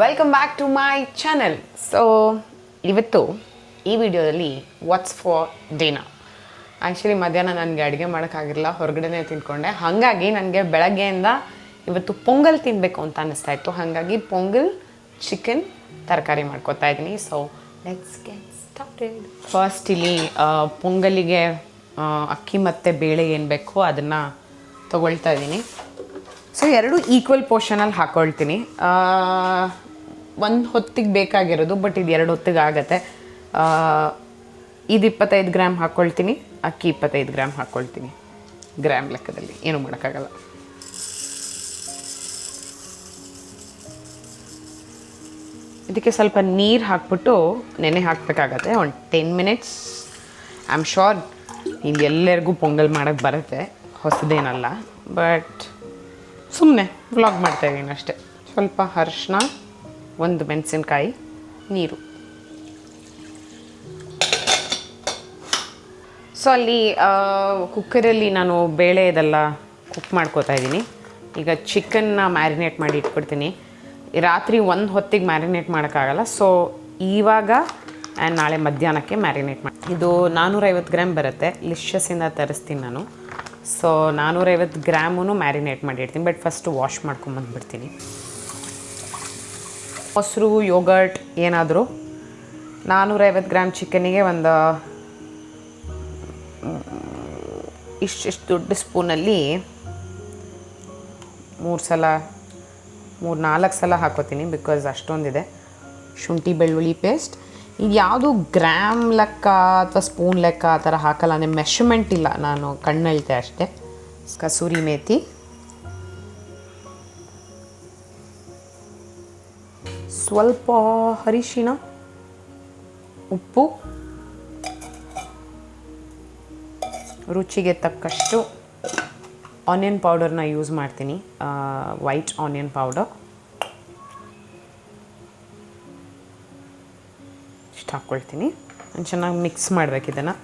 Welcome back to my channel. So ಇವತ್ತು ಈ ವಿಡಿಯೋದಲ್ಲಿ ವಾಟ್ಸ್ ಫಾರ್ ಡಿನ್ನರ್. ಆ್ಯಕ್ಚುಲಿ ಮಧ್ಯಾಹ್ನ ನನಗೆ ಅಡುಗೆ ಮಾಡೋಕ್ಕಾಗಿರಲಿಲ್ಲ, ಹೊರಗಡೆನೇ ತಿಂದ್ಕೊಂಡೆ. ಹಾಗಾಗಿ ನನಗೆ ಬೆಳಗ್ಗೆಯಿಂದ ಇವತ್ತು ಪೊಂಗಲ್ ತಿನ್ನಬೇಕು ಅಂತ ಅನ್ನಿಸ್ತಾ ಇತ್ತು. ಹಾಗಾಗಿ ಪೊಂಗಲ್, ಚಿಕನ್, ತರಕಾರಿ ಮಾಡ್ಕೊತಾ ಇದ್ದೀನಿ. So let's get started. First ಇಲ್ಲಿ ಪೊಂಗಲಿಗೆ ಅಕ್ಕಿ ಮತ್ತು ಬೇಳೆ ಏನು ಬೇಕೋ ಅದನ್ನು ತೊಗೊಳ್ತಾ ಇದ್ದೀನಿ. ಸೊ ಎರಡು ಈಕ್ವಲ್ ಪೋರ್ಷನಲ್ಲಿ ಹಾಕ್ಕೊಳ್ತೀನಿ. ಒಂದು ಹೊತ್ತಿಗೆ ಬೇಕಾಗಿರೋದು, ಬಟ್ ಇದು 2 ಹೊತ್ತಿಗೆ ಆಗುತ್ತೆ. ಇದು 25 ಗ್ರಾಮ್ ಹಾಕ್ಕೊಳ್ತೀನಿ, ಅಕ್ಕಿ 25 ಗ್ರಾಮ್ ಹಾಕ್ಕೊಳ್ತೀನಿ. ಗ್ರಾಮ್ ಲೆಕ್ಕದಲ್ಲಿ ಏನೂ ಮಾಡೋಕ್ಕಾಗಲ್ಲ. ಇದಕ್ಕೆ ಸ್ವಲ್ಪ ನೀರು ಹಾಕ್ಬಿಟ್ಟು ನೆನೆ ಹಾಕಬೇಕಾಗತ್ತೆ ಒಂದು 10 ಮಿನಿಟ್ಸ್. ಐ ಆಮ್ ಶೋರ್ ಇಲ್ಲಿ ಎಲ್ಲರಿಗೂ ಪೊಂಗಲ್ ಮಾಡೋಕ್ಕೆ ಬರುತ್ತೆ, ಹೊಸದೇನಲ್ಲ. ಬಟ್ ಸುಮ್ಮನೆ ವ್ಲಾಗ್ ಮಾಡ್ತಾಯಿದ್ದೀನಿ ಅಷ್ಟೇ. ಸ್ವಲ್ಪ ಅರಿಶಿನ, 1 ಮೆಣಸಿನ್ಕಾಯಿ, ನೀರು. ಸೊ ಅಲ್ಲಿ ಕುಕ್ಕರಲ್ಲಿ ನಾನು ಬೇಳೆ ಇದೆಲ್ಲ ಕುಕ್ ಮಾಡ್ಕೋತಾ ಇದ್ದೀನಿ. ಈಗ ಚಿಕನ್ನ ಮ್ಯಾರಿನೇಟ್ ಮಾಡಿ ಇಟ್ಬಿಡ್ತೀನಿ. ರಾತ್ರಿ 1 ಹೊತ್ತಿಗೆ ಮ್ಯಾರಿನೇಟ್ ಮಾಡೋಕ್ಕಾಗಲ್ಲ. ಸೊ ಇವಾಗ ಆ್ಯಂಡ್ ನಾಳೆ ಮಧ್ಯಾಹ್ನಕ್ಕೆ ಮ್ಯಾರಿನೇಟ್ ಮಾಡಿ. ಇದು 450 ಗ್ರಾಮ್ ಬರುತ್ತೆ, ಲಿಶಸ್ಸಿಂದ ತರಿಸ್ತೀನಿ ನಾನು. ಸೊ 450 ಗ್ರಾಮೂ ಮ್ಯಾರಿನೇಟ್ ಮಾಡಿರ್ತೀನಿ. ಬಟ್ ಫಸ್ಟು ವಾಶ್ ಮಾಡ್ಕೊಂಬಂದ್ಬಿಡ್ತೀನಿ. ಮೊಸರು, ಯೋಗರ್ಟ್ ಏನಾದರೂ 450 ಗ್ರಾಮ್ ಚಿಕನ್ನಿಗೆ ಒಂದು ಇಷ್ಟು ದೊಡ್ಡ ಸ್ಪೂನಲ್ಲಿ 3-4 ಸಲ ಹಾಕೋತೀನಿ, ಬಿಕಾಸ್ ಅಷ್ಟೊಂದಿದೆ. ಶುಂಠಿ ಬೆಳ್ಳುಳ್ಳಿ ಪೇಸ್ಟ್. ಇದು ಯಾವುದು ಗ್ರಾಮ್ ಲೆಕ್ಕ ಅಥವಾ ಸ್ಪೂನ್ ಲೆಕ್ಕ ಆ ಥರ ಹಾಕಲ್ಲ, ಅಂದರೆ ಮೆಷರ್ಮೆಂಟ್ ಇಲ್ಲ, ನಾನು ಕಣ್ಣಳ್ತೆ ಅಷ್ಟೇ. ಕಸೂರಿ ಮೇಥಿ, ಸ್ವಲ್ಪ ಅರಿಶಿಣ, ಉಪ್ಪು, ರುಚಿಗೆ ತಕ್ಕಷ್ಟು ಆನಿಯನ್ ಪೌಡರ್ನ ಯೂಸ್ ಮಾಡ್ತೀನಿ, ವೈಟ್ ಆನಿಯನ್ ಪೌಡರ್ ಇಷ್ಟು ಹಾಕ್ಕೊಳ್ತೀನಿ. ಚೆನ್ನಾಗಿ ಮಿಕ್ಸ್ ಮಾಡಬೇಕು ಇದನ್ನು.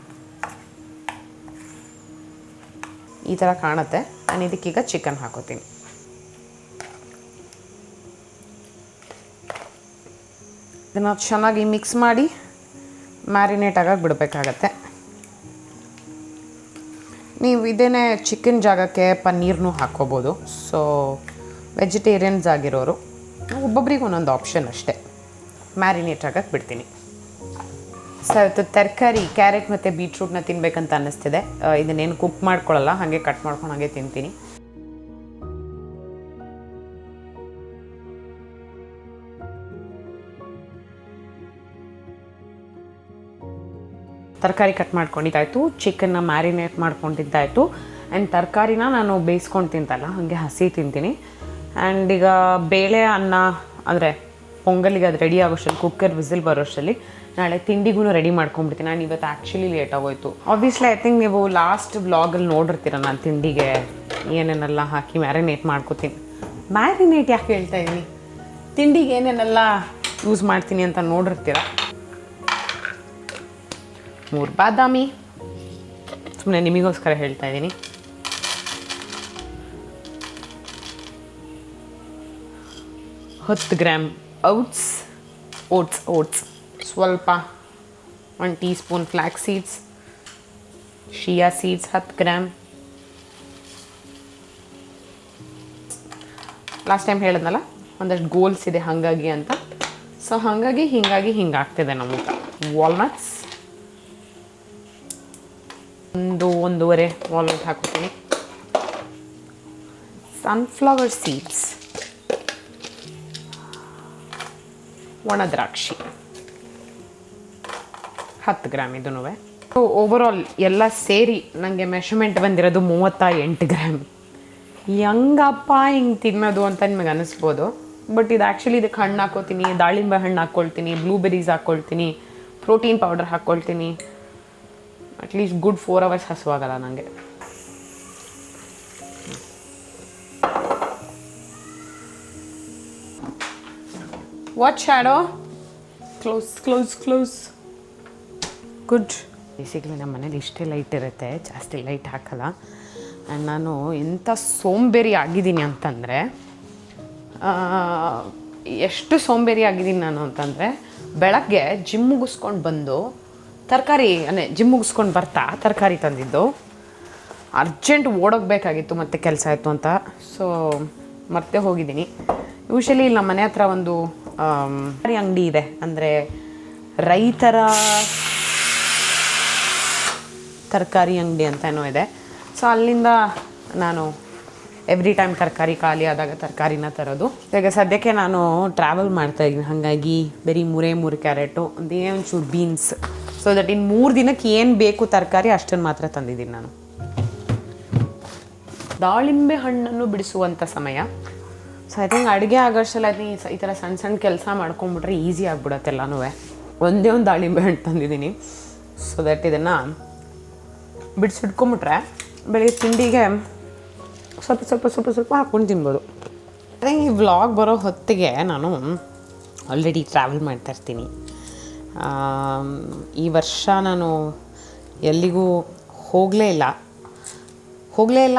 ಈ ಥರ ಕಾಣುತ್ತೆ. ನಾನು ಇದಕ್ಕೀಗ ಚಿಕನ್ ಹಾಕೋತೀನಿ. ಇದನ್ನು ಚೆನ್ನಾಗಿ ಮಿಕ್ಸ್ ಮಾಡಿ ಮ್ಯಾರಿನೇಟ್ ಆಗೋಕ್ಕೆ ಬಿಡಬೇಕಾಗತ್ತೆ. ನೀವು ಇದೇನೇ ಚಿಕನ್ ಜಾಗಕ್ಕೆ ಪನ್ನೀರ್ನೂ ಹಾಕ್ಕೋಬೋದು. ಸೊ ವೆಜಿಟೇರಿಯನ್ಸ್ ಆಗಿರೋರು ಒಬ್ಬೊಬ್ರಿಗೆ ಒಂದೊಂದು ಆಪ್ಷನ್ ಅಷ್ಟೇ. ಮ್ಯಾರಿನೇಟ್ ಆಗೋಕ್ಕೆ ಬಿಡ್ತೀನಿ. ಸೊ ಇವತ್ತು ತರಕಾರಿ ಕ್ಯಾರೆಟ್ ಮತ್ತು ಬೀಟ್ರೂಟ್ನ ತಿನ್ನಬೇಕಂತ ಅನ್ನಿಸ್ತಿದೆ. ಇದನ್ನೇನು ಕುಕ್ ಮಾಡ್ಕೊಳ್ಳಲ್ಲ, ಹಾಗೆ ಕಟ್ ಮಾಡ್ಕೊಂಡು ಹಾಗೆ ತಿಂತೀನಿ. ತರಕಾರಿ ಕಟ್ ಮಾಡ್ಕೊಂಡಿದ್ದಾಯಿತು, ಚಿಕನ್ನ ಮ್ಯಾರಿನೇಟ್ ಮಾಡ್ಕೊಂಡಿದ್ದಾಯಿತು. ಆ್ಯಂಡ್ ತರಕಾರಿನ ನಾನು ಬೇಯಿಸ್ಕೊಂಡು ತಿಂತಲ್ಲ, ಹಾಗೆ ಹಸಿ ತಿಂತೀನಿ. ಆ್ಯಂಡ್ ಈಗ ಬೇಳೆ ಅನ್ನ ಅಂದರೆ ಪೊಂಗಲಿಗೆ ಅದು ರೆಡಿ ಆಗೋಷ್ಟರಲ್ಲಿ, ಕುಕ್ಕರ್ ವಿಸಿಲ್ ಬರೋಷ್ಟರಲ್ಲಿ ನಾಳೆ ತಿಂಡಿಗೂ ರೆಡಿ ಮಾಡ್ಕೊಂಡ್ಬಿಡ್ತೀನಿ. ನಾನು ಇವತ್ತು ಆ್ಯಕ್ಚುಲಿ ಲೇಟ್ ಆಗೋಯ್ತು. ಆಬ್ವಿಯಸ್ಲಿ ಐ ಥಿಂಕ್ ನೀವು ಲಾಸ್ಟ್ ಬ್ಲಾಗಲ್ಲಿ ನೋಡಿರ್ತೀರ ನಾನು ತಿಂಡಿಗೆ ಏನೇನೆಲ್ಲ ಹಾಕಿ ಮ್ಯಾರಿನೇಟ್ ಮಾಡ್ಕೋತೀನಿ. ಮ್ಯಾರಿನೇಟ್ ಯಾಕೆ ಹೇಳ್ತಾ ಇದ್ದೀನಿ, ತಿಂಡಿಗೆ ಏನೇನೆಲ್ಲ ಯೂಸ್ ಮಾಡ್ತೀನಿ ಅಂತ ನೋಡಿರ್ತೀರ. 3 ಬಾದಾಮಿ, ಸುಮ್ಮನೆ ನಿಮಗೋಸ್ಕರ ಹೇಳ್ತಾ ಇದ್ದೀನಿ. 10 ಗ್ರಾಮ್ ಓಟ್ಸ್, ಸ್ವಲ್ಪ 1 ಟೀ ಸ್ಪೂನ್ ಫ್ಲ್ಯಾಕ್ಸ್ ಸೀಡ್ಸ್, ಶಿಯಾ ಸೀಡ್ಸ್ 10 ಗ್ರಾಮ್. ಲಾಸ್ಟ್ ಟೈಮ್ ಹೇಳಿದ್ನಲ್ಲ ಒಂದಷ್ಟು ಗೋಲ್ಸ್ ಇದೆ ಹಾಗಾಗಿ ಅಂತ. ಸೊ ಹಾಗಾಗಿ ಹಿಂಗೆ ಆಗ್ತಿದೆ ನಮ್ಮ ಊಟ. ವಾಲ್ನಟ್ಸ್ 1-1.5 ವಾಲ್ನಟ್ ಹಾಕೋತೀನಿ. ಸನ್ಫ್ಲವರ್ ಸೀಡ್ಸ್, ಒಣ ದ್ರಾಕ್ಷಿ 10 ಗ್ರಾಮ್ ಇದೂ. ಓವರಾಲ್ ಎಲ್ಲ ಸೇರಿ ನನಗೆ ಮೆಷರ್ಮೆಂಟ್ ಬಂದಿರೋದು 38 ಗ್ರಾಮ್. ಹೆಂಗಪ್ಪ ಹಿಂಗೆ ತಿನ್ನೋದು ಅಂತ ನಿಮಗೆ ಅನ್ನಿಸ್ಬೋದು. ಬಟ್ ಇದು ಆ್ಯಕ್ಚುಲಿ ಇದಕ್ಕೆ ಹಣ್ಣು ಹಾಕ್ಕೋತೀನಿ, ದಾಳಿಂಬೆ ಹಣ್ಣು ಹಾಕ್ಕೊಳ್ತೀನಿ, ಬ್ಲೂಬೆರೀಸ್ ಹಾಕ್ಕೊಳ್ತೀನಿ, ಪ್ರೋಟೀನ್ ಪೌಡರ್ ಹಾಕ್ಕೊಳ್ತೀನಿ. ಅಟ್ಲೀಸ್ಟ್ ಗುಡ್ 4 ಅವರ್ಸ್ ಹಸುವಾಗಲ್ಲ ನನಗೆ. What shadow, close. Good. Basically ನಮ್ಮ ಮನೇಲಿ ಇಷ್ಟೇ ಲೈಟ್ ಇರುತ್ತೆ, ಜಾಸ್ತಿ ಲೈಟ್ ಹಾಕಲ್ಲ. ನಾನು ಎಂಥ ಸೋಂಬೇರಿ ಆಗಿದ್ದೀನಿ ಅಂತಂದರೆ ಎಷ್ಟು ಸೋಂಬೇರಿ ಆಗಿದ್ದೀನಿ ನಾನು ಅಂತಂದರೆ, ಬೆಳಗ್ಗೆ ಜಿಮ್ ಮುಗಿಸ್ಕೊಂಡು ಬಂದು ತರಕಾರಿ ಜಿಮ್ ಮುಗಿಸ್ಕೊಂಡು ಬರ್ತಾ ತರಕಾರಿ ತಂದಿದ್ದು, ಅರ್ಜೆಂಟ್ ಓಡೋಗಬೇಕಾಗಿತ್ತು ಮತ್ತು ಕೆಲಸ ಆಯಿತು ಅಂತ. ಸೊ ಮತ್ತೆ ಹೋಗಿದ್ದೀನಿ. ಯೂಶಲಿ ನಮ್ಮ ಮನೆ ಹತ್ರ ಒಂದು ಅಂಗಡಿ ಇದೆ, ಅಂದರೆ ರೈತರ ತರಕಾರಿ ಅಂಗಡಿ ಅಂತ ಏನೋ ಇದೆ. ಸೊ ಅಲ್ಲಿಂದ ನಾನು ಎವ್ರಿ ಟೈಮ್ ತರಕಾರಿ ಖಾಲಿ ಆದಾಗ ತರಕಾರಿನ ತರೋದು. ಈಗ ಸದ್ಯಕ್ಕೆ ನಾನು ಟ್ರಾವೆಲ್ ಮಾಡ್ತಾಯಿದ್ದೀನಿ, ಹಾಗಾಗಿ ಬರೀ 3 ಕ್ಯಾರೆಟು, ಒಂಚೂರು ಬೀನ್ಸ್, ಸೊ ದಟ್ ಇನ್ನು 3 ದಿನಕ್ಕೆ ಏನು ಬೇಕು ತರಕಾರಿ ಅಷ್ಟನ್ನು ಮಾತ್ರ ತಂದಿದ್ದೀನಿ ನಾನು. ದಾಳಿಂಬೆ ಹಣ್ಣನ್ನು ಬಿಡಿಸುವಂಥ ಸಮಯ. ಸೊ ಐ ಥಿಂಕ್ ಅಡುಗೆ ಆಗೋಷ್ಟಲ್ಲ ಈ ಥರ ಸಣ್ಣ ಸಣ್ಣ ಕೆಲಸ ಮಾಡ್ಕೊಂಬಿಟ್ರೆ ಈಸಿ ಆಗಿಬಿಡತ್ತೆ ಎಲ್ಲನೂ. ಒಂದೇ ಒಂದು ದಾಳಿಂಬೆ ಹಣ್ಣು ತಂದಿದ್ದೀನಿ. ಸೊ ದಟ್ ಇದನ್ನು ಬಿಡಿಸಿಟ್ಕೊಂಬಿಟ್ರೆ ಬೆಳಿಗ್ಗೆ ತಿಂಡಿಗೆ ಸ್ವಲ್ಪ ಹಾಕ್ಕೊಂಡು ತಿನ್ಬೋದು. ಅದೇ ಈ ವ್ಲಾಗ್ ಬರೋ ಹೊತ್ತಿಗೆ ನಾನು ಆಲ್ರೆಡಿ ಟ್ರಾವೆಲ್ ಮಾಡ್ತಾಯಿರ್ತೀನಿ. ಈ ವರ್ಷ ನಾನು ಎಲ್ಲಿಗೂ ಹೋಗಲೇ ಇಲ್ಲ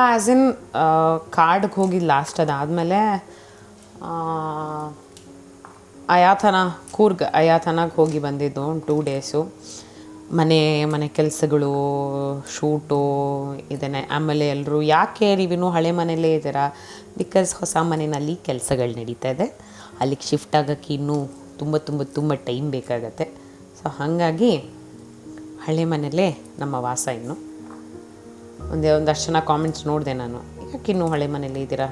ಆ್ಯಸ್ ಇನ್ ಕಾಡಿಗೆ ಹೋಗಿದ್ದು ಲಾಸ್ಟ್. ಅದಾದಮೇಲೆ ಅಯಾಥನಾಗೆ ಹೋಗಿ ಬಂದಿದ್ದು 2 ಡೇಸು. ಮನೆ ಕೆಲಸಗಳು, ಶೂಟು ಇದನ್ನೇ. ಆಮೇಲೆ ಎಲ್ಲರೂ ಯಾಕೆ ನೀವಿನ್ನೂ ಹಳೆ ಮನೆಯಲ್ಲೇ ಇದ್ದೀರಾ? ಬಿಕಾಸ್ ಹೊಸ ಮನೆಯಲ್ಲಿ ಕೆಲಸಗಳು ನಡೀತಾ ಇದೆ, ಅಲ್ಲಿಗೆ ಶಿಫ್ಟ್ ಆಗೋಕ್ಕೆ ಇನ್ನೂ ತುಂಬ ಟೈಮ್ ಬೇಕಾಗತ್ತೆ. ಸೊ ಹಾಗಾಗಿ ಹಳೆ ಮನೆಯಲ್ಲೇ ನಮ್ಮ ವಾಸ. ಇನ್ನು ಒಂದಷ್ಟು ಜನ ಕಾಮೆಂಟ್ಸ್ ನೋಡಿದೆ ನಾನು, ಯಾಕೆ ಇನ್ನೂ ಹಳೆ ಮನೆಯಲ್ಲೇ ಇದ್ದೀರಾ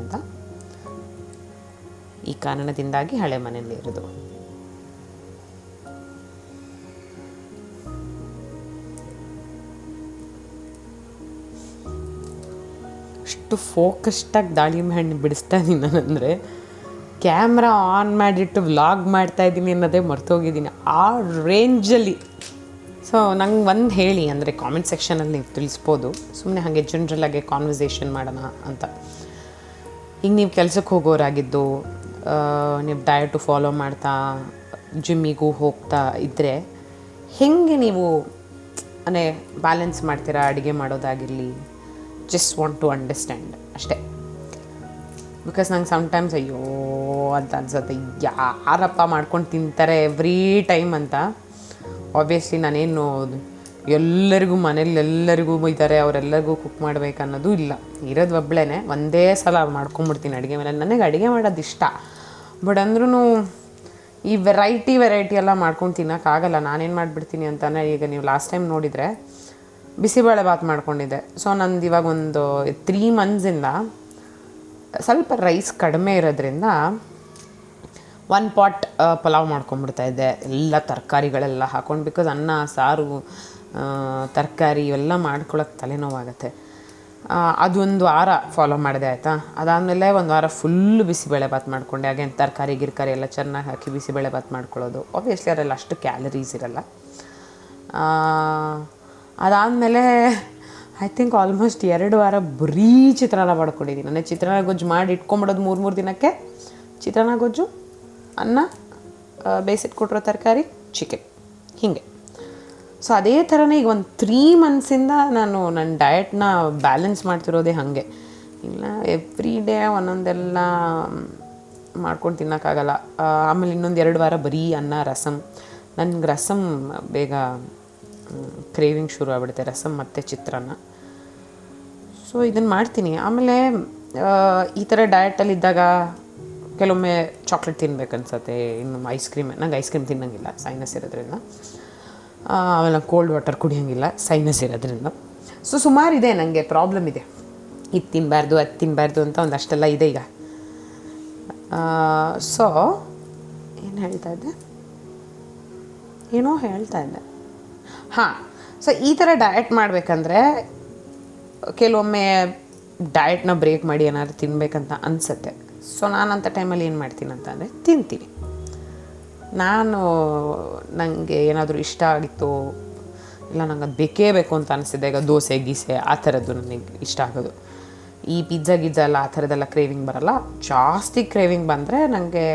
ಅಂತ. ಈ ಕಾರಣದಿಂದಾಗಿ ಹಳೆ ಮನೆಯಲ್ಲೇ ಇರೋದು. ಅಷ್ಟು ಫೋಕಸ್ಟಾಗಿ ದಾಳಿಂಬೆ ಹಣ್ಣು ಬಿಡಿಸ್ತಾ ಇದ್ದೀನಿ ನಾನಂದರೆ, ಕ್ಯಾಮ್ರಾ ಆನ್ ಮಾಡಿಟ್ಟು ವ್ಲಾಗ್ ಮಾಡ್ತಾಯಿದ್ದೀನಿ ಅನ್ನೋದೇ ಮರ್ತೋಗಿದ್ದೀನಿ ಆ ರೇಂಜಲ್ಲಿ. ಸೊ ನಂಗೆ ಒಂದು ಹೇಳಿ, ಅಂದರೆ ಕಾಮೆಂಟ್ ಸೆಕ್ಷನಲ್ಲಿ ನೀವು ತಿಳಿಸ್ಬೋದು, ಸುಮ್ಮನೆ ಹಾಗೆ ಜನ್ರಲಾಗೆ ಕಾನ್ವರ್ಸೇಷನ್ ಮಾಡೋಣ ಅಂತ. ಈಗ ನೀವು ಕೆಲಸಕ್ಕೆ ಹೋಗೋರಾಗಿದ್ದು, ನೀವು ಡಯಟು ಫಾಲೋ ಮಾಡ್ತಾ ಜಿಮ್ಮಿಗೂ ಹೋಗ್ತಾ ಇದ್ದರೆ ಹೇಗೆ ನೀವು ಬ್ಯಾಲೆನ್ಸ್ ಮಾಡ್ತೀರಾ ಅಡುಗೆ ಮಾಡೋದಾಗಿರಲಿ? ಜಸ್ಟ್ ವಾಂಟ್ ಟು ಅಂಡರ್ಸ್ಟ್ಯಾಂಡ್ ಅಷ್ಟೇ. ಬಿಕಾಸ್ ನಂಗೆ ಸಮ್ಟೈಮ್ಸ್ ಅಯ್ಯೋ ಅಂತ ಅನ್ಸುತ್ತೆ, ಯಾರಪ್ಪ ಮಾಡ್ಕೊಂಡು ತಿಂತಾರೆ ಎವ್ರಿ ಟೈಮ್ ಅಂತ. ಆಬ್ವಿಯಸ್ಲಿ ನಾನೇನು ಮನೇಲಿ ಎಲ್ಲರಿಗೂ ಬೈತಾರೆ, ಅವರೆಲ್ಲರಿಗೂ ಕುಕ್ ಮಾಡಬೇಕು ಅನ್ನೋದು ಇಲ್ಲ. ಇರೋದು ಒಬ್ಬಳೇ, ಒಂದೇ ಸಲ ಮಾಡ್ಕೊಂಬಿಡ್ತೀನಿ ಅಡುಗೆ ಮೇಲೆ. ನನಗೆ ಅಡುಗೆ ಮಾಡೋದು ಇಷ್ಟ, ಬಟ್ ಅಂದ್ರೂ ಈ ವೆರೈಟಿ ಎಲ್ಲ ಮಾಡ್ಕೊಂಡು ತಿನ್ನೋಕ್ಕಾಗಲ್ಲ. ನಾನೇನು ಮಾಡಿಬಿಡ್ತೀನಿ ಅಂತಲೇ, ಈಗ ನೀವು ಲಾಸ್ಟ್ ಟೈಮ್ ನೋಡಿದರೆ ಬಿಸಿಬೇಳೆ ಬಾತ್ ಮಾಡ್ಕೊಂಡಿದ್ದೆ. ಸೊ ನಂದು ಇವಾಗ ಒಂದು 3 ಮಂತ್ಸಿಂದ ಸ್ವಲ್ಪ ರೈಸ್ ಕಡಿಮೆ ಇರೋದ್ರಿಂದ 1 ಪಾಟ್ ಪಲಾವ್ ಮಾಡ್ಕೊಂಬಿಡ್ತಾಯಿದ್ದೆ, ಎಲ್ಲ ತರಕಾರಿಗಳೆಲ್ಲ ಹಾಕ್ಕೊಂಡು. ಬಿಕಾಸ್ ಅನ್ನ, ಸಾರು, ತರಕಾರಿ ಇವೆಲ್ಲ ಮಾಡ್ಕೊಳಕ್ಕೆ ತಲೆನೋವಾಗುತ್ತೆ. ಅದೊಂದು ವಾರ ಫಾಲೋ ಮಾಡಿದೆ ಆಯಿತಾ. ಅದಾದಮೇಲೆ 1 ವಾರ ಫುಲ್ಲು ಬಿಸಿಬೇಳೆ ಬಾತ್ ಮಾಡಿಕೊಂಡೆ. ಹಾಗೆ ತರಕಾರಿ ಎಲ್ಲ ಚೆನ್ನಾಗಿ ಹಾಕಿ ಬಿಸಿಬೇಳೆ ಬಾತ್ ಮಾಡ್ಕೊಳ್ಳೋದು. ಆಬ್ವಿಯಸ್ಲಿ ಅದರಲ್ಲಿ ಅಷ್ಟು ಕ್ಯಾಲರೀಸ್ ಇರಲ್ಲ. ಅದಾದಮೇಲೆ ಐ ಥಿಂಕ್ ಆಲ್ಮೋಸ್ಟ್ 2 ವಾರ ಬರೀ ಚಿತ್ರಾನ್ನ ಮಾಡ್ಕೊಂಡಿದ್ದೀನಿ. ನನಗೆ ಚಿತ್ರಾನ್ನ ಗೊಜ್ಜು ಮಾಡಿ ಇಟ್ಕೊಂಬಿಡೋದು 3 ದಿನಕ್ಕೆ. ಚಿತ್ರಾನ್ನ ಗೊಜ್ಜು, ಅನ್ನ, ಬೇಯಿಸಿಟ್ಕೊಟ್ರೋ ತರಕಾರಿ, ಚಿಕನ್, ಹೀಗೆ. ಸೊ ಅದೇ ಥರನೇ ಈಗ ಒಂದು 3 ಮಂತ್ಸಿಂದ ನಾನು ನನ್ನ ಡಯಟ್ನ ಬ್ಯಾಲೆನ್ಸ್ ಮಾಡ್ತಿರೋದೇ ಹಾಗೆ. ಇಲ್ಲ ಎವ್ರಿ ಡೇ ಒಂದೊಂದೆಲ್ಲ ಮಾಡ್ಕೊಂಡು ತಿನ್ನೋಕ್ಕಾಗಲ್ಲ. ಆಮೇಲೆ ಇನ್ನೊಂದು 2 ವಾರ ಬರೀ ಅನ್ನ, ರಸಮ್. ನನಗೆ ರಸಮ್ ಬೇಗ ಕ್ರೇವಿಂಗ್ ಶುರು ಆಗ್ಬಿಡುತ್ತೆ, ರಸಮ್ ಮತ್ತು ಚಿತ್ರಾನ್ನ. ಸೊ ಇದನ್ನು ಮಾಡ್ತೀನಿ. ಆಮೇಲೆ ಈ ಥರ ಡಯಟಲ್ಲಿದ್ದಾಗ ಕೆಲವೊಮ್ಮೆ ಚಾಕ್ಲೇಟ್ ತಿನ್ಬೇಕು ಅನ್ಸುತ್ತೆ, ಇನ್ನು ಐಸ್ ಕ್ರೀಮ್. ನಂಗೆ ಐಸ್ ಕ್ರೀಮ್ ತಿನ್ನೋಂಗಿಲ್ಲ, ಸೈನಸ್ ಇರೋದ್ರಿಂದ. ಆಮೇಲೆ ಕೋಲ್ಡ್ ವಾಟರ್ ಕುಡಿಯೋಂಗಿಲ್ಲ, ಸೈನಸ್ ಇರೋದ್ರಿಂದ. ಸೊ ಸುಮಾರಿದೆ, ನನಗೆ ಪ್ರಾಬ್ಲಮ್ ಇದೆ. ಇದು ತಿನ್ನಬಾರ್ದು, ಅದು ತಿನ್ನಬಾರ್ದು ಅಂತ ಒಂದಷ್ಟೆಲ್ಲ ಇದೆ ಈಗ. ಸೊ ಏನು ಹೇಳ್ತಾ ಇದ್ದೆ. ಹಾಂ, ಸೊ ಈ ಥರ ಡಯಟ್ ಮಾಡಬೇಕಂದ್ರೆ ಕೆಲವೊಮ್ಮೆ ಡಯಟ್ನ ಬ್ರೇಕ್ ಮಾಡಿ ಏನಾದ್ರು ತಿನ್ನಬೇಕಂತ ಅನಿಸುತ್ತೆ. ಸೊ ನಾನಂಥ ಟೈಮಲ್ಲಿ ಏನು ಮಾಡ್ತೀನಿ ಅಂತಂದರೆ ತಿಂತೀನಿ. ನನಗೆ ಏನಾದರೂ ಇಷ್ಟ ಆಗಿತ್ತು, ಇಲ್ಲ ನಂಗೆ ಅದು ಬೇಕೇ ಬೇಕು ಅಂತ ಅನಿಸಿದೆ. ಈಗ ದೋಸೆ ಗೀಸೆ ಆ ಥರದ್ದು ನನಗೆ ಇಷ್ಟ ಆಗೋದು. ಈ ಪಿಜ್ಜಾ ಎಲ್ಲ ಆ ಥರದ್ದೆಲ್ಲ ಕ್ರೇವಿಂಗ್ ಬರೋಲ್ಲ. ಜಾಸ್ತಿ ಕ್ರೇವಿಂಗ್ ಬಂದರೆ ನನಗೆ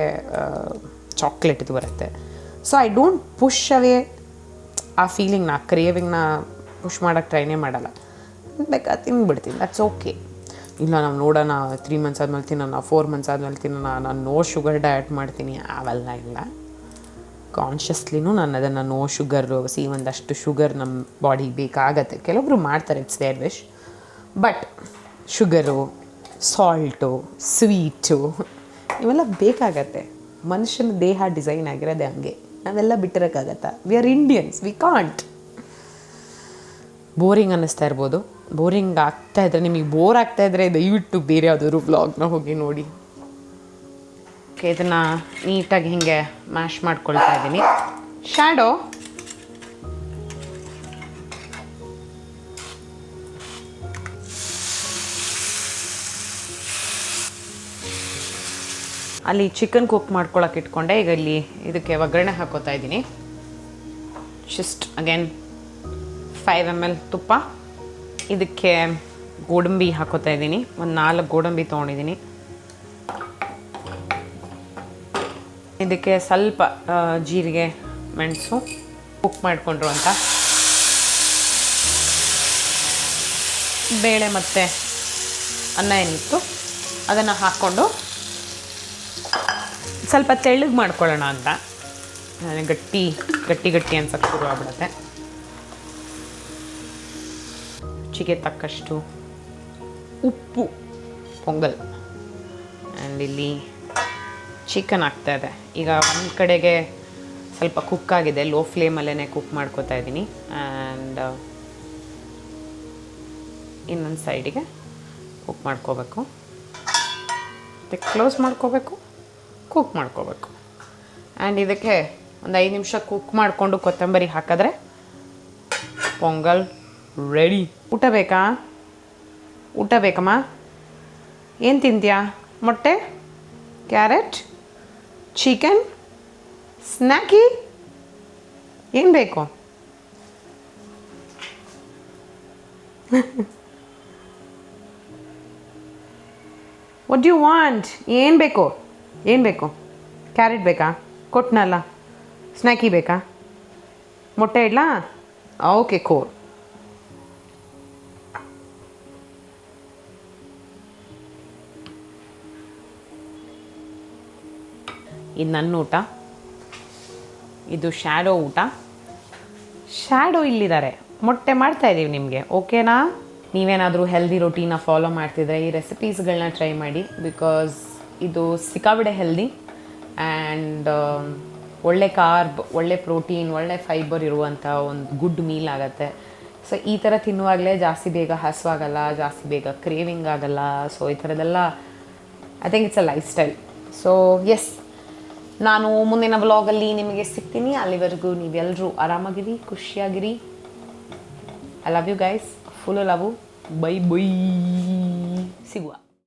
ಚಾಕ್ಲೇಟ್ ಇದು ಬರುತ್ತೆ. ಸೊ ಐ ಡೋಂಟ್ ಪುಷ್ ಅವೇ ಆ ಫೀಲಿಂಗ್ನ, ಕ್ರೇವಿಂಗ್ನ ಪುಷ್ ಮಾಡೋಕ್ಕೆ ಟ್ರೈನೇ ಮಾಡಲ್ಲ. ಬೇಕಾ ತಿಂದ್ಬಿಡ್ತೀನಿ, ದಟ್ಸ್ ಓಕೆ. ಇಲ್ಲ ನಾವು ನೋಡೋಣ 3 ಮಂತ್ಸ್ ಆದಮೇಲೆ ತಿನ್ನೋಣ 4 ಮಂತ್ಸ್ ಆದಮೇಲೆ ತಿನ್ನೋಣ ನಾನು ನೋ ಶುಗರ್ ಡಯಟ್ ಮಾಡ್ತೀನಿ ಅವೆಲ್ಲ ಇಲ್ಲ. ಕಾನ್ಷಿಯಸ್ಲಿನೂ ನಾನು ಅದನ್ನು ನೋ ಶುಗರು ಒಂದಷ್ಟು ಶುಗರ್ ನಮ್ಮ ಬಾಡಿಗೆ ಬೇಕಾಗತ್ತೆ. ಕೆಲವೊಬ್ರು ಮಾಡ್ತಾರೆ, it's their wish. But sugar, salt, sweet ಇವೆಲ್ಲ ಬೇಕಾಗತ್ತೆ. ಮನುಷ್ಯನ ದೇಹ ಡಿಸೈನ್ ಆಗಿರೋದೆ ಹಂಗೆ. ನಾವೆಲ್ಲ ಬಿಟ್ಟಿರೋಕ್ಕಾಗತ್ತಾ? We are Indians, we can't. Boring ಅನ್ನಿಸ್ತಾ ಇರ್ಬೋದು. ಬೋರಿಂಗ್ ಆಗ್ತಾಯಿದ್ರೆ, ನಿಮಗೆ ಬೋರ್ ಆಗ್ತಾಯಿದ್ರೆ ದಯವಿಟ್ಟು ಬೇರೆ ಯಾವುದಾದ್ರು ವ್ಲಾಗ್ನ ಹೋಗಿ ನೋಡಿ. ಓಕೆ, ಇದನ್ನು ನೀಟಾಗಿ ಹೀಗೆ ಮ್ಯಾಶ್ ಮಾಡ್ಕೊಳ್ತಾ ಇದ್ದೀನಿ. ಶ್ಯಾಡೋ ಅಲ್ಲಿ ಚಿಕನ್ ಕುಕ್ ಮಾಡ್ಕೊಳಕ್ಕೆ ಇಟ್ಕೊಂಡೆ. ಈಗ ಇಲ್ಲಿ ಇದಕ್ಕೆ ಒಗ್ಗರಣೆ ಹಾಕೋತಾ ಇದ್ದೀನಿ. ಜಸ್ಟ್ ಅಗೇನ್ 5 ml ತುಪ್ಪ. ಇದಕ್ಕೆ ಗೋಡಂಬಿ ಹಾಕೋತಾ ಇದ್ದೀನಿ. ಒಂದು 4 ಗೋಡಂಬಿ ತೊಗೊಂಡಿದ್ದೀನಿ. ಇದಕ್ಕೆ ಸ್ವಲ್ಪ ಜೀರಿಗೆ, ಮೆಣಸು ಕುಕ್ ಮಾಡಿಕೊಂಡ್ರು ಅಂತ ಬೇಳೆ ಮತ್ತು ಅನ್ನ ಏನಿತ್ತು ಅದನ್ನು ಹಾಕ್ಕೊಂಡು ಸ್ವಲ್ಪ ತೆಳ್ಳಗೆ ಮಾಡ್ಕೊಳ್ಳೋಣ ಅಂತ. ಗಟ್ಟಿ ಅನ್ಸಕ್ಕೆ ಶುರು ಆಗ್ಬಿಡುತ್ತೆ. ರುಚಿಗೆ ತಕ್ಕಷ್ಟು ಉಪ್ಪು, ಪೊಂಗಲ್. ಆ್ಯಂಡ್ ಇಲ್ಲಿ ಚಿಕನ್ ಆಗ್ತಾಯಿದೆ. ಈಗ ಒಂದು ಕಡೆಗೆ ಸ್ವಲ್ಪ ಕುಕ್ ಆಗಿದೆ, ಲೋ ಫ್ಲೇಮಲ್ಲೇ ಕುಕ್ ಮಾಡ್ಕೋತಾ ಇದ್ದೀನಿ. ಆ್ಯಂಡ್ ಇನ್ನೊಂದು ಸೈಡಿಗೆ ಕುಕ್ ಮಾಡ್ಕೋಬೇಕು. ಮತ್ತು ಕ್ಲೋಸ್ ಮಾಡ್ಕೋಬೇಕು, ಕುಕ್ ಮಾಡ್ಕೋಬೇಕು. ಆ್ಯಂಡ್ ಇದಕ್ಕೆ ಒಂದು 5 ನಿಮಿಷ ಕುಕ್ ಮಾಡಿಕೊಂಡು ಕೊತ್ತಂಬರಿ ಹಾಕಿದ್ರೆ ಪೊಂಗಲ್ ರೆಡಿ. ಊಟ ಬೇಕಮ್ಮ? ಏನು ತಿಂತೀಯಾ? ಮೊಟ್ಟೆ, ಕ್ಯಾರೆಟ್, ಚಿಕನ್, ಸ್ನ್ಯಾಕಿ, ಏನು ಬೇಕು? What you want? ಏನು ಬೇಕು? ಕ್ಯಾರೆಟ್ ಬೇಕಾ? ಕೊಟ್ಟನಲ್ಲ. ಸ್ನ್ಯಾಕಿ ಬೇಕಾ? ಮೊಟ್ಟೆ ಇಡ್ಲಾ? ಓಕೆ, ಕೋರ್. ಇದು ನನ್ನ ಊಟ. ಇದು ಶ್ಯಾಡೋ ಊಟ. ಶ್ಯಾಡೋ ಇಲ್ಲಿದ್ದಾರೆ. ಮೊಟ್ಟೆ ಮಾಡ್ತಾಯಿದ್ದೀವಿ ನಿಮಗೆ, ಓಕೆನಾ? ನೀವೇನಾದರೂ ಹೆಲ್ದಿ ರೊಟೀನ ಫಾಲೋ ಮಾಡ್ತಿದ್ರೆ ಈ ರೆಸಿಪೀಸ್ಗಳನ್ನ ಟ್ರೈ ಮಾಡಿ. ಬಿಕಾಸ್ ಇದು ಸಿಕ್ಕಾಬಿಡೆ ಹೆಲ್ದಿ ಆ್ಯಂಡ್ ಒಳ್ಳೆ ಕಾರ್ಬ್, ಒಳ್ಳೆ ಪ್ರೋಟೀನ್, ಒಳ್ಳೆ ಫೈಬರ್ ಇರುವಂಥ ಒಂದು ಗುಡ್ ಮೀಲ್ ಆಗುತ್ತೆ. ಸೊ ಈ ಥರ ತಿನ್ನುವಾಗಲೇ ಜಾಸ್ತಿ ಬೇಗ ಹಸುವಾಗಲ್ಲ, ಜಾಸ್ತಿ ಬೇಗ ಕ್ರೇವಿಂಗ್ ಆಗಲ್ಲ. ಸೊ ಈ ಥರದ್ದೆಲ್ಲ I think it's a lifestyle. So yes, ನಾನು ಮುಂದಿನ ವ್ಲಾಗಲ್ಲಿ ನಿಮಗೆ ಸಿಗ್ತೀನಿ. ಅಲ್ಲಿವರೆಗೂ ನೀವೆಲ್ಲರೂ ಆರಾಮಾಗಿರಿ, ಖುಷಿಯಾಗಿರಿ. I love you guys, full love. Bye ಸಿಗುವ.